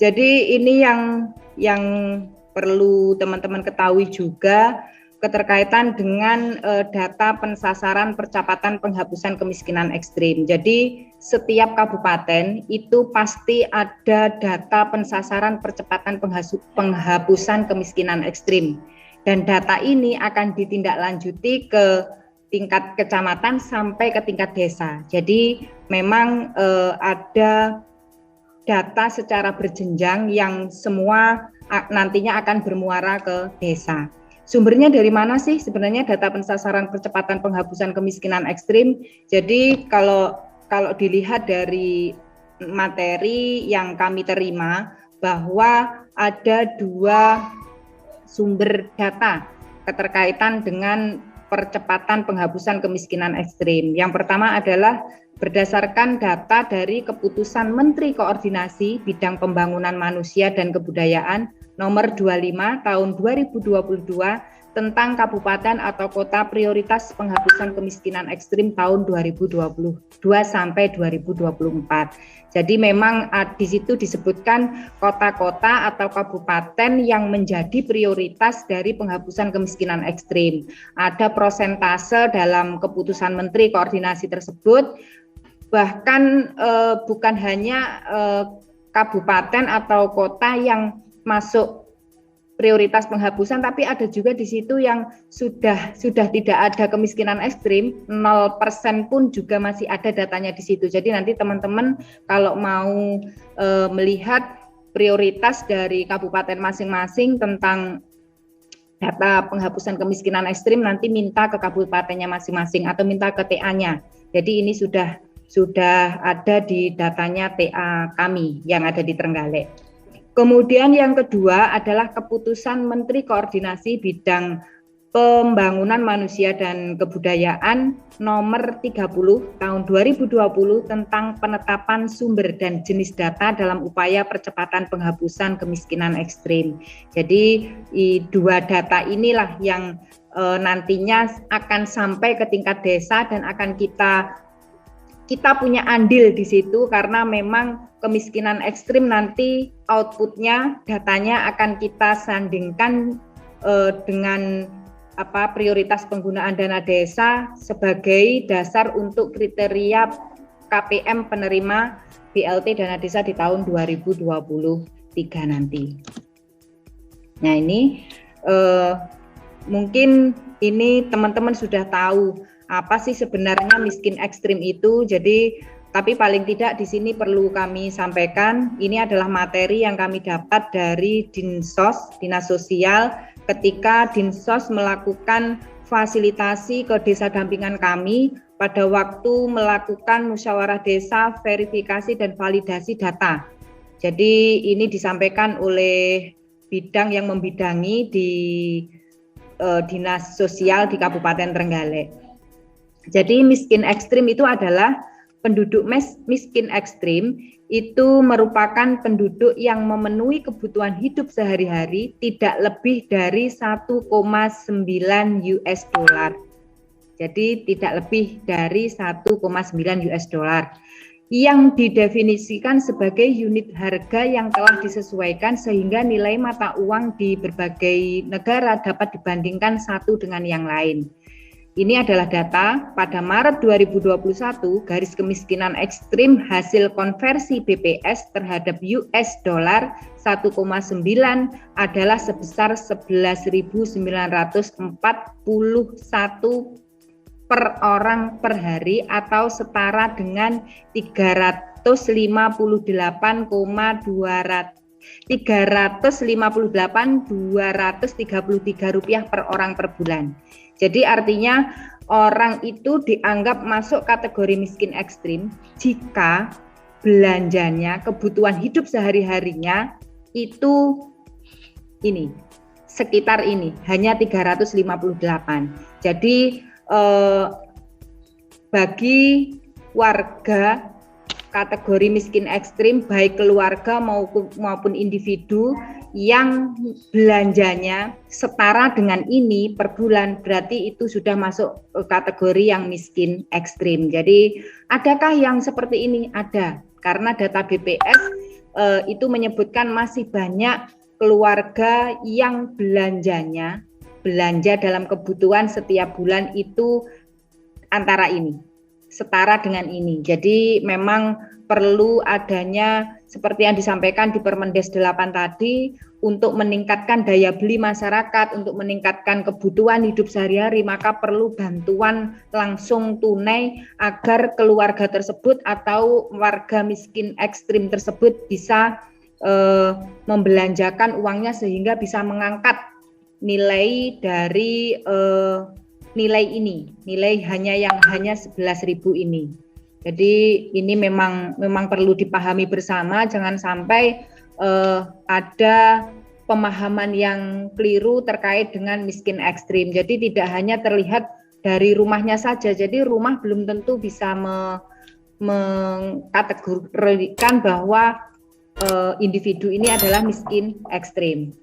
Jadi ini yang perlu teman-teman ketahui juga, keterkaitan dengan data pensasaran percepatan penghapusan kemiskinan ekstrim. Jadi setiap kabupaten itu pasti ada data pensasaran percepatan penghapusan kemiskinan ekstrim. Dan data ini akan ditindaklanjuti ke tingkat kecamatan sampai ke tingkat desa. Jadi memang ada data secara berjenjang yang semua nantinya akan bermuara ke desa. Sumbernya dari mana sih sebenarnya data pensasaran percepatan penghapusan kemiskinan ekstrim? Jadi kalau dilihat dari materi yang kami terima bahwa ada dua sumber data keterkaitan dengan percepatan penghapusan kemiskinan ekstrim. Yang pertama adalah berdasarkan data dari keputusan Menteri Koordinasi Bidang Pembangunan Manusia dan Kebudayaan nomor 25 tahun 2022 tentang kabupaten atau kota prioritas penghapusan kemiskinan ekstrim tahun 2022 sampai 2024. Jadi memang di situ disebutkan kota-kota atau kabupaten yang menjadi prioritas dari penghapusan kemiskinan ekstrim. Ada prosentase dalam keputusan Menteri Koordinasi tersebut, bahkan bukan hanya kabupaten atau kota yang masuk prioritas penghapusan, tapi ada juga di situ yang sudah tidak ada kemiskinan ekstrim, 0% pun juga masih ada datanya di situ. Jadi nanti teman-teman kalau mau melihat prioritas dari kabupaten masing-masing tentang data penghapusan kemiskinan ekstrim, nanti minta ke kabupatennya masing-masing atau minta ke TA-nya. Jadi ini sudah ada di datanya TA kami yang ada di Trenggalek. Kemudian yang kedua adalah keputusan Menteri Koordinasi Bidang Pembangunan Manusia dan Kebudayaan nomor 30 tahun 2020 tentang penetapan sumber dan jenis data dalam upaya percepatan penghapusan kemiskinan ekstrim. Jadi dua data inilah yang nantinya akan sampai ke tingkat desa dan akan kita punya andil di situ, karena memang kemiskinan ekstrim nanti outputnya, datanya akan kita sandingkan dengan prioritas penggunaan dana desa sebagai dasar untuk kriteria KPM penerima BLT dana desa di tahun 2023 nanti. Nah ini mungkin ini teman-teman sudah tahu apa sih sebenarnya miskin ekstrim itu. Jadi tapi paling tidak di sini perlu kami sampaikan, ini adalah materi yang kami dapat dari Dinsos, Dinas Sosial, ketika Dinsos melakukan fasilitasi ke desa dampingan kami pada waktu melakukan musyawarah desa, verifikasi dan validasi data. Jadi ini disampaikan oleh bidang yang membidangi di Dinas Sosial di Kabupaten Trenggalek. Jadi miskin ekstrim itu adalah penduduk miskin ekstrim itu merupakan penduduk yang memenuhi kebutuhan hidup sehari-hari tidak lebih dari 1,9 US dollar. Jadi tidak lebih dari 1,9 US dollar yang didefinisikan sebagai unit harga yang telah disesuaikan sehingga nilai mata uang di berbagai negara dapat dibandingkan satu dengan yang lain. Ini adalah data pada Maret 2021, garis kemiskinan ekstrim hasil konversi BPS terhadap US dollar 1,9 adalah sebesar 11.941 per orang per hari atau setara dengan 358.233 rupiah per orang per bulan. Jadi artinya orang itu dianggap masuk kategori miskin ekstrim jika belanjanya, kebutuhan hidup sehari-harinya itu ini, sekitar ini, hanya 358. Jadi bagi warga kategori miskin ekstrim, baik keluarga maupun individu yang belanjanya setara dengan ini per bulan, berarti itu sudah masuk kategori yang miskin ekstrim. Jadi adakah yang seperti ini? Ada, karena data BPS itu menyebutkan masih banyak keluarga yang belanja dalam kebutuhan setiap bulan itu antara ini, setara dengan ini. Jadi memang perlu adanya seperti yang disampaikan di Permendes 8 tadi untuk meningkatkan daya beli masyarakat, untuk meningkatkan kebutuhan hidup sehari-hari, maka perlu bantuan langsung tunai agar keluarga tersebut atau warga miskin ekstrim tersebut bisa membelanjakan uangnya sehingga bisa mengangkat nilai dari nilai ini, nilai hanya 11.000 ini. Jadi ini memang perlu dipahami bersama, jangan sampai ada pemahaman yang keliru terkait dengan miskin ekstrim. Jadi tidak hanya terlihat dari rumahnya saja. Jadi rumah belum tentu bisa mengkategorikan bahwa individu ini adalah miskin ekstrim.